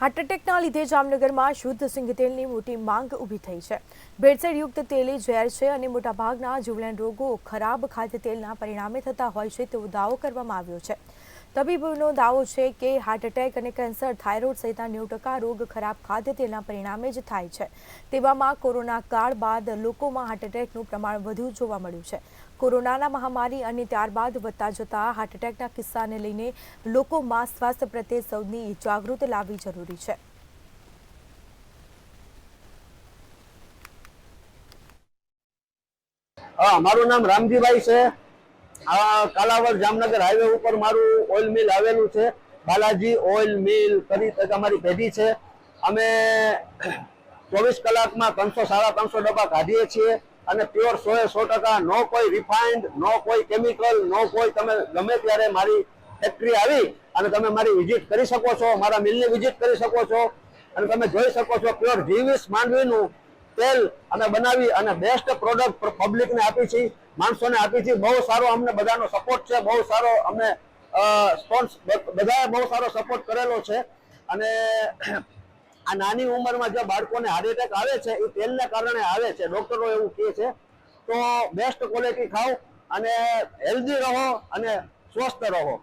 Heart એટેકના લીધે જામનગરમાં શુદ્ધ સિંગતેલની મોટી માંગ ઊભી થઈ છે। ભેળસેળયુક્ત તેલ ઝેર છે અને મોટાભાગના જીવલેણ રોગો ખરાબ ખાદ્યતેલના પરિણામે થતા હોય છે તેવો દાવો કરવામાં આવ્યો છે। તબીબોનો દાવો છે કે હાર્ટ એટેક અને કેન્સર, થાઇરોઇડ સહિતના 90% રોગ ખરાબ ખાદ્યતેલના પરિણામે જ થાય છે। તેવામાં કોરોના કાળ બાદ લોકોમાં હાર્ટ એટેકનું પ્રમાણ વધુ જોવા મળ્યું છે। કોરોનાના મહામારી અને ત્યારબાદ વધતા જતા હાર્ટ એટેકના કિસ્સાને લઈને લોકોમાં સ્વાસ્થ્ય પ્રત્યે સૌની જાગૃતિ લાવવી જરૂરી છે। મારું નામ રામજીભાઈ છે। કાલાવડ જામનગર હાઈવે ઉપર મારું ઓઇલ મિલ આવેલું છે। બાલાજી ઓઇલ મિલ કરી અમારી પેઢી છે। અમે 24 કલાકમાં 300 સાડા 300 ડબ્બા કાઢીએ છીએ અને પ્યોર 100% નો કોઈ રિફાઇન્ડ, નો કોઈ કેમિકલ, નો કોઈ। તમે ગમે ત્યારે મારી ફેક્ટરી આવી અને તમે મારી વિઝિટ કરી શકો છો, મારા મિલની વિઝિટ કરી શકો છો અને તમે જોઈ શકો છો પ્યોર જીવીસ માંડવીનું તેલ અમે બનાવી અને બેસ્ટ પ્રોડક્ટ પબ્લિકને આપી છે, માણસોને આપી છે। બહુ સારો અમને બધાનો સપોર્ટ છે, બહુ સારો અમને બધાએ બહુ સારો સપોર્ટ કરેલો છે। અને આ નાની ઉંમરમાં જે બાળકોને હાર્ટ એટેક આવે છે એ તેલને કારણે આવે છે, ડોક્ટરો એવું કહે છે। તો બેસ્ટ ક્વોલિટી ખાઓ અને હેલ્ધી રહો અને સ્વસ્થ રહો।